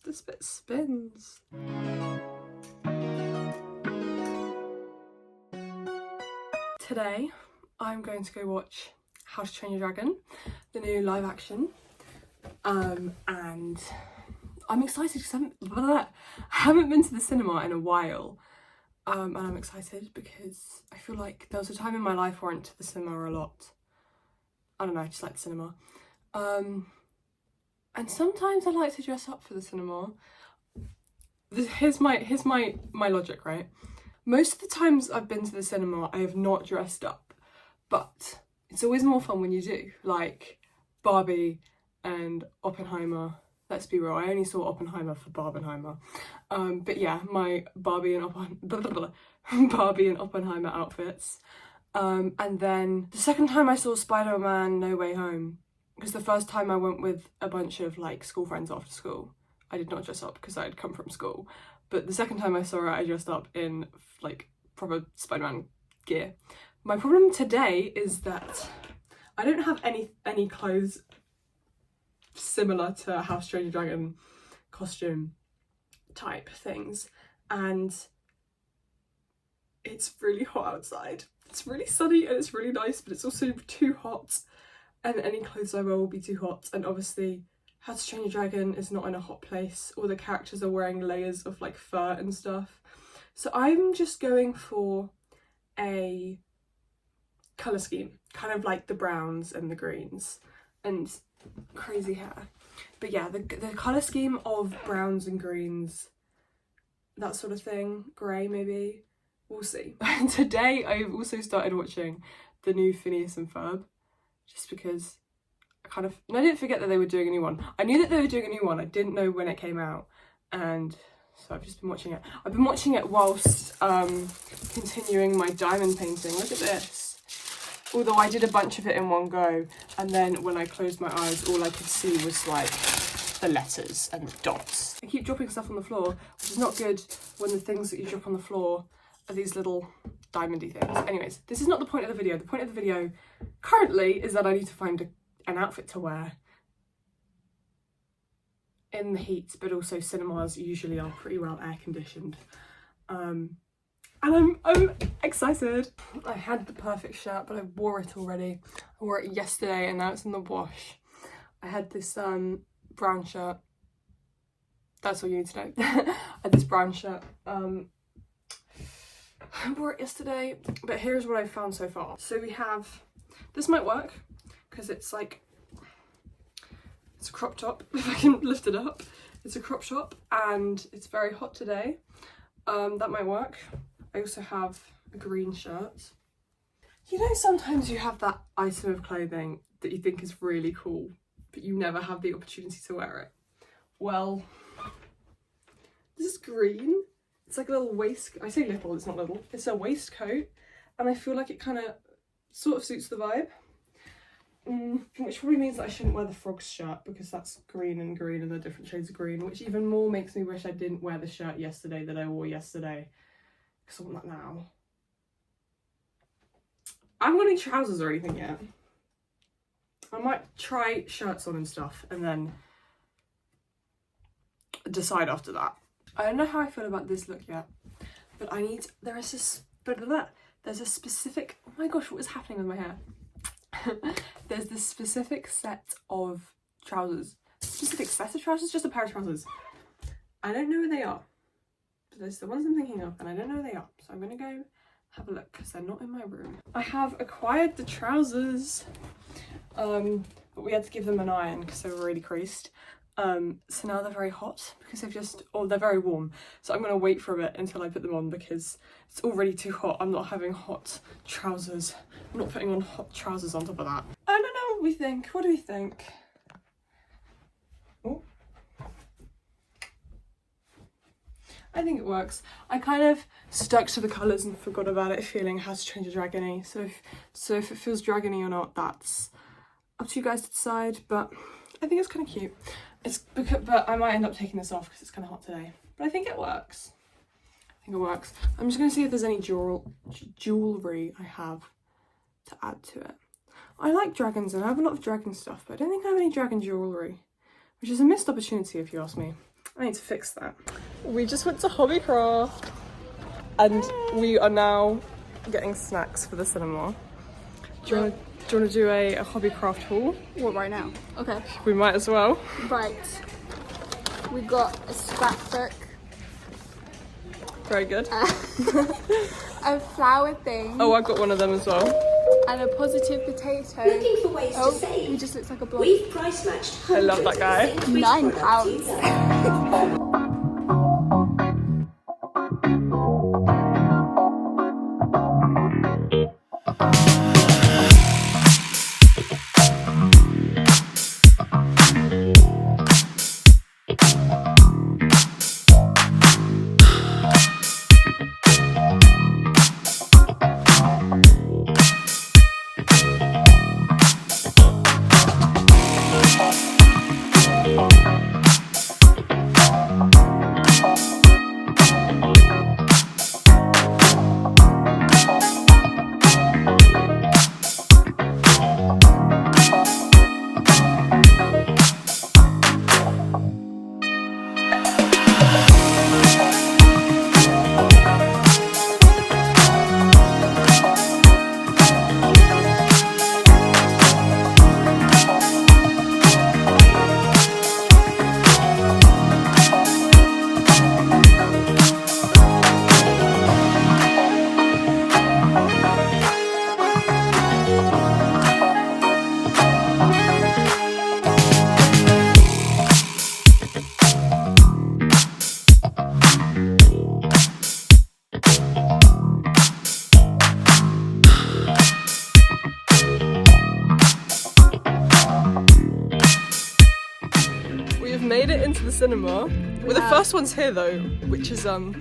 this bit spins. Today, I'm going to go watch How to Train Your Dragon, the new live action. And I'm excited because I haven't been to the cinema in a while. And I'm excited because I feel like there was a time in my life where I went to the cinema a lot. I don't know, I just like the cinema. And sometimes I like to dress up for the cinema. Here's my logic, right? Most of the times I've been to the cinema, I have not dressed up, but it's always more fun when you do. Like Barbie and Oppenheimer. Let's be real, I only saw Oppenheimer for Barbenheimer. But yeah, my Barbie and Oppenheimer outfits. And then the second time I saw Spider-Man No Way Home, because the first time I went with a bunch of like school friends after school. I did not dress up because I had come from school. But the second time I saw it, I dressed up in like proper Spider-Man gear. My problem today is that I don't have any clothes similar to How to Train Your Dragon costume type things, and it's really hot outside. It's really sunny and it's really nice, but it's also too hot, and any clothes I wear will be too hot. And obviously How to Train Your Dragon is not in a hot place. All the characters are wearing layers of like fur and stuff. So I'm just going for a colour scheme, kind of like the browns and the greens and crazy hair. But yeah, the colour scheme of browns and greens, that sort of thing, grey maybe, we'll see. Today I've also started watching the new Phineas and Ferb, just because I didn't forget that they were doing a new one. I knew that they were doing a new one, I didn't know when it came out, and so I've just been watching it. I've been watching it whilst continuing my diamond painting. Look at this. Although I did a bunch of it in one go, and then when I closed my eyes, all I could see was like the letters and the dots. I keep dropping stuff on the floor, which is not good when the things that you drop on the floor are these little diamondy things. Anyways, this is not the point of the video. The point of the video currently is that I need to find an outfit to wear in the heat, but also cinemas usually are pretty well air conditioned. And I'm excited. I had the perfect shirt, but I wore it already. I wore it yesterday and now it's in the wash. I had this brown shirt. That's all you need to know. I had this brown shirt. I wore it yesterday, but here's what I've found so far. So we have, this might work, because it's like, it's a crop top, if I can lift it up. It's a crop top and it's very hot today. That might work. I also have a green shirt. You know, sometimes you have that item of clothing that you think is really cool, but you never have the opportunity to wear it. Well, this is green. It's like a little waistcoat. I say little, it's not little. It's a waistcoat, and I feel like it kind of sort of suits the vibe. Which probably means that I shouldn't wear the Frogs shirt, because that's green and they're different shades of green, which even more makes me wish I didn't wear the shirt yesterday that I wore yesterday, because I want that now. I haven't got any trousers or anything yet. I might try shirts on and stuff and then decide after that. I don't know how I feel about this look yet, but there's a specific, oh my gosh, what is happening with my hair? There's this specific set of trousers. Specific set of trousers? Just a pair of trousers. I don't know where they are. But there's the ones I'm thinking of, and I don't know where they are. So I'm gonna go have a look, because they're not in my room. I have acquired the trousers, but we had to give them an iron because they were really creased. So now they're very hot because they're very warm. So I'm gonna wait for a bit until I put them on, because it's already too hot. I'm not having hot trousers. I'm not putting on hot trousers on top of that. I don't know what we think. What do we think? Oh. I think it works. I kind of stuck to the colours and forgot about it, feeling How to Train Your Dragon-y. So if it feels dragony or not, that's up to you guys to decide. But I think it's kind of cute. But I might end up taking this off because it's kind of hot today. But I think it works. I'm just going to see if there's any jewellery I have to add to it. I like dragons and I have a lot of dragon stuff, but I don't think I have any dragon jewellery, which is a missed opportunity if you ask me. I need to fix that. We just went to Hobbycraft and we are now getting snacks for the cinema. Do you want to do a Hobbycraft haul? What, right now? Okay. We might as well. Right. We got a scrapbook. Very good. A flower thing. Oh, I got one of them as well. And a positive potato. Looking for ways to save? He just looks like a blob. We've price matched. I love that guy. £9. Made it into the cinema. Well, the first one's here though, which is weird.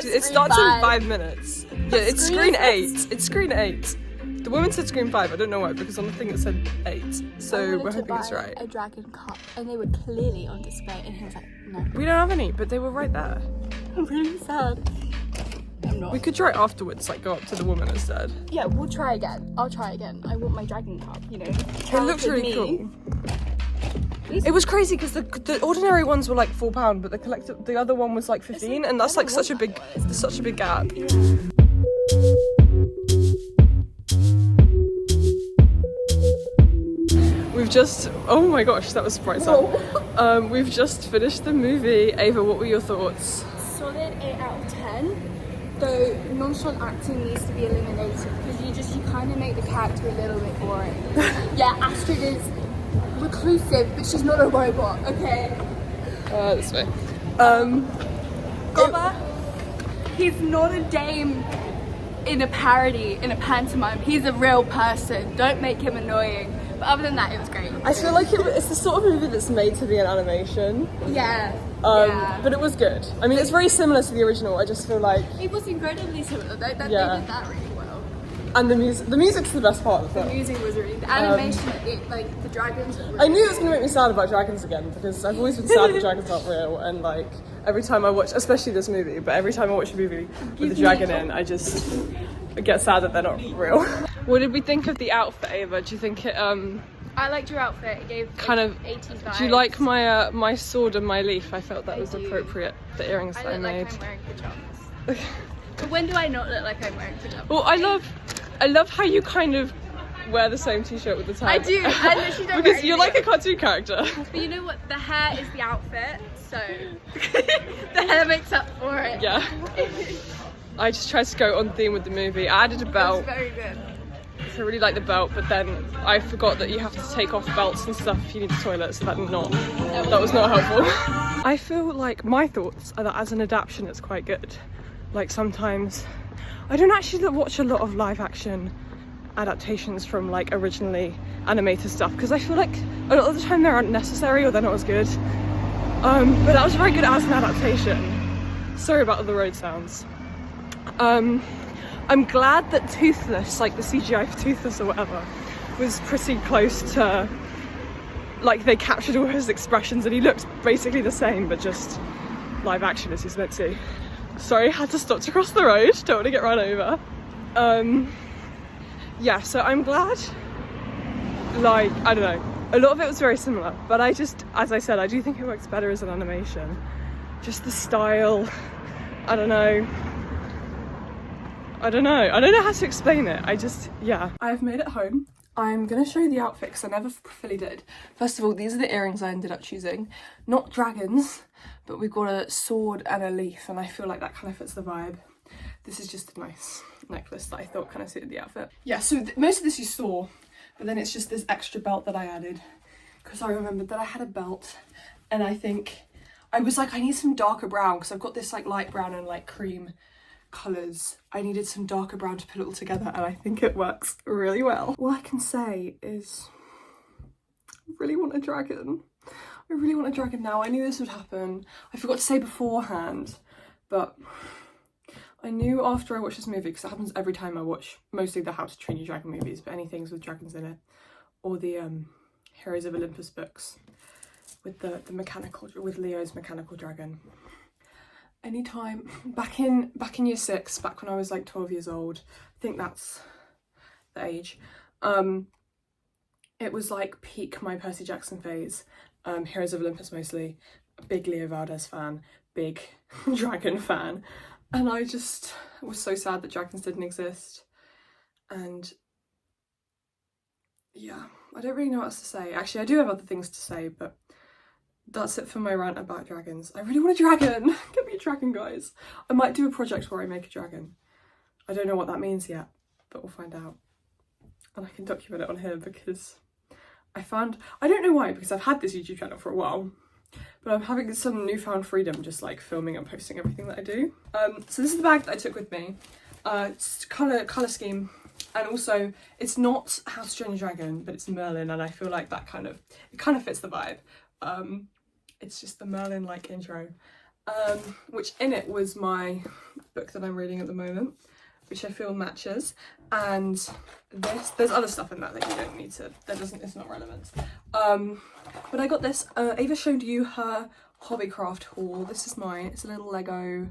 It starts in 5 minutes. Yeah, it's screen 8. It's screen 8. The woman said screen 5. I don't know why, because on the thing it said 8. So we're hoping it's right. A dragon cup, and they were clearly on display, and he was like, "No, we don't have any," but they were right there. I'm really sad. I'm not. We could try afterwards, like go up to the woman instead. Yeah, we'll try again. I'll try again. I want my dragon cup. You know, it looks really cool. It was crazy because the ordinary ones were like £4, but the other one was like 15, and that's like such a big gap. Yeah. We've just, oh my gosh, that was bright sun. We've just finished the movie. Ava, what were your thoughts? Solid 8 out of 10. Though nonchalant acting needs to be eliminated because you kind of make the character a little bit boring. Yeah, Astrid is reclusive, but she's not a robot, okay? This way. Gobba, he's not a dame in a parody, in a pantomime. He's a real person. Don't make him annoying. But other than that, it was great. I feel like it's the sort of movie that's made to be an animation. Yeah. But it was good. I mean, it's very similar to the original. I just feel like it was incredibly similar. They did that really well. And the music's the best part of the film. The music was really, the animation, like the dragons were really I knew it was going to make me sad about dragons again, because I've always been sad that dragons aren't real, and like every time I watch, especially this movie, but every time I watch a movie with a dragon in, I just get sad that they're not real. What did we think of the outfit, Ava? Do you think it I liked your outfit. It gave kind of 80s vibes. Do you like my my sword and my leaf? I felt that was appropriate. The earrings that I made. Like I'm wearing pajamas. But when do I not look like I'm wearing pajamas? Well, I love how you kind of wear the same t-shirt with the tie. I do. I literally don't because you're like a cartoon character. But you know what? The hair is the outfit, so the hair makes up for it. Yeah. I just tried to go on theme with the movie. I added a belt. That's very good. I really like the belt, but then I forgot that you have to take off belts and stuff if you need the toilet, so that was not helpful. I feel like my thoughts are that as an adaptation it's quite good. Like sometimes I don't actually watch a lot of live action adaptations from like originally animated stuff because I feel like a lot of the time they're unnecessary or they're not as good. But that was very good as an adaptation. Sorry about the road sounds. I'm glad that Toothless, like the CGI for Toothless or whatever, was pretty close to, like they captured all his expressions and he looks basically the same but just live action as he's meant to. Sorry, had to stop to cross the road, don't want to get run over. Yeah, so I'm glad, like, I don't know, A lot of it was very similar, but I just, as I said, I do think it works better as an animation. Just the style, I don't know how to explain it. Yeah. I've made it home. I'm gonna show you the outfit because I never fully did. First of all, these are the earrings I ended up choosing. Not dragons, but we've got a sword and a leaf, and I feel like that kind of fits the vibe. This is just a nice necklace that I thought kind of suited the outfit. Yeah, so most of this you saw, but then it's just this extra belt that I added because I remembered that I had a belt, and I think I was like, I need some darker brown because I've got this like light brown and like cream colours. I needed some darker brown to put it all together, and I think it works really well. All I can say is I really want a dragon. I really want a dragon now. I knew this would happen. I forgot to say beforehand, but I knew after I watched this movie, because it happens every time I watch mostly the How to Train Your Dragon movies, but anything with dragons in it, or the Heroes of Olympus books with the mechanical, with Leo's mechanical dragon. Anytime back in year 6, back when I was like 12 years old, I think that's the age, it was like peak my Percy Jackson phase. Heroes of Olympus mostly, a big Leo Valdez fan, big dragon fan, and I just was so sad that dragons didn't exist. And yeah, I don't really know what else to say. Actually, I do have other things to say, but that's it for my rant about dragons. I really want a dragon. Get me a dragon, guys. I might do a project where I make a dragon. I don't know what that means yet, but we'll find out. And I can document it on here because I don't know why, because I've had this YouTube channel for a while, but I'm having some newfound freedom just like filming and posting everything that I do. So this is the bag that I took with me. It's colour scheme, and also it's not How to Train Your Dragon, but it's Merlin, and I feel like that kind of fits the vibe. It's just the Merlin like intro, which in it was my book that I'm reading at the moment, which I feel matches, and there's other stuff in that you don't need to, it's not relevant. But I got this. Ava showed you her Hobbycraft haul. This is mine. It's a little Lego,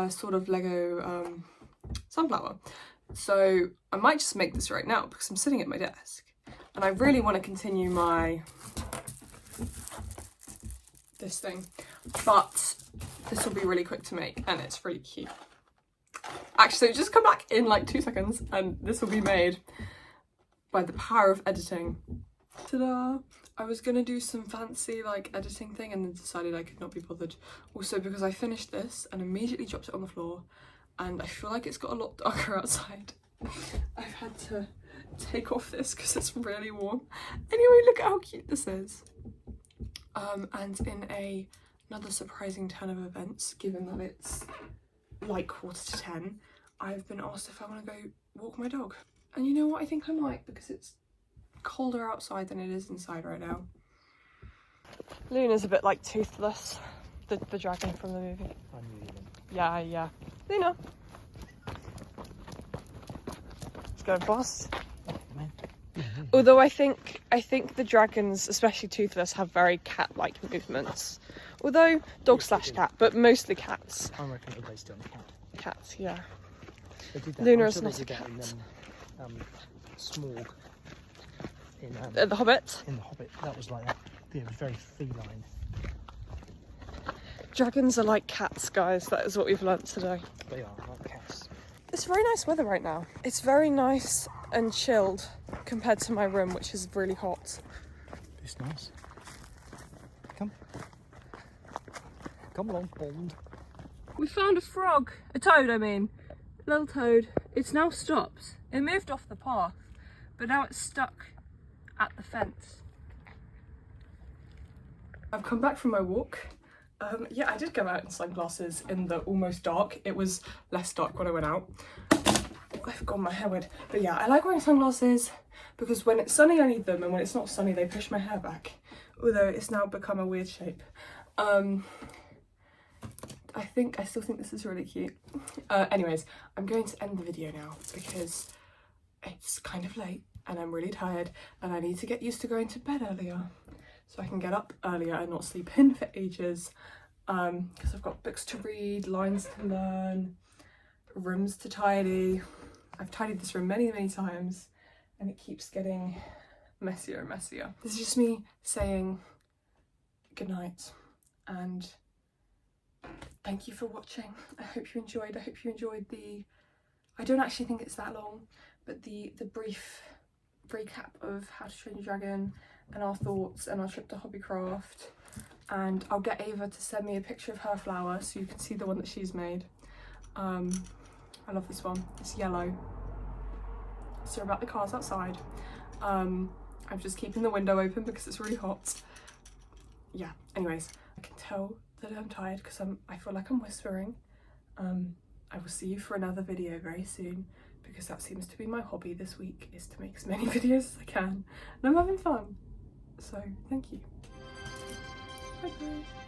sort of Lego sunflower. So I might just make this right now because I'm sitting at my desk and I really want to continue this thing, but this will be really quick to make and it's really cute. Actually, just come back in like 2 seconds and this will be made by the power of editing. Ta-da! I was gonna do some fancy like editing thing and then decided I could not be bothered. Also because I finished this and immediately dropped it on the floor and I feel like it's got a lot darker outside. I've had to take off this because it's really warm. Anyway, look at how cute this is. And in another surprising turn of events, given that it's like 9:45, I've been asked if I want to go walk my dog. And you know what, I think I might, because it's colder outside than it is inside right now. Luna's a bit like Toothless, the dragon from the movie. I knew you. Yeah. Luna. It's going fast. Although I think the dragons, especially Toothless, have very cat-like movements. Although dog/cat, but mostly cats. I reckon it was based on a cat. Cats, yeah. They did that. Luna I'm is sure not they a did cat. that in Smaug. In The Hobbit. In The Hobbit, that was like that. Yeah, it was very feline. Dragons are like cats, guys. That is what we've learnt today. They are like cats. It's very nice weather right now. It's very nice and chilled compared to my room, which is really hot. It's nice. Come along, Bond. We found a frog. A toad, I mean. A little toad. It's now stopped. It moved off the path, but now it's stuck at the fence. I've come back from my walk. Yeah, I did go out in sunglasses in the almost dark. It was less dark when I went out. I've forgotten my hair weird. But yeah, I like wearing sunglasses because when it's sunny I need them, and when it's not sunny they push my hair back. Although it's now become a weird shape. I still think this is really cute. Anyways, I'm going to end the video now because it's kind of late and I'm really tired and I need to get used to going to bed earlier so I can get up earlier and not sleep in for ages, because I've got books to read, lines to learn, rooms to tidy. I've tidied this room many times and it keeps getting messier and messier. This is just me saying good night and thank you for watching. I hope you enjoyed. I hope you enjoyed the, I don't actually think it's that long, but the brief recap of How to Train Your Dragon and our thoughts and our trip to Hobbycraft. And I'll get Ava to send me a picture of her flower so you can see the one that she's made. I love this one. It's yellow. So about the cars outside. I'm just keeping the window open because it's really hot. Yeah, anyways, I can tell that I'm tired because I feel like I'm whispering. I will see you for another video very soon because that seems to be my hobby this week, is to make as many videos as I can. And I'm having fun. So thank you. Bye bye.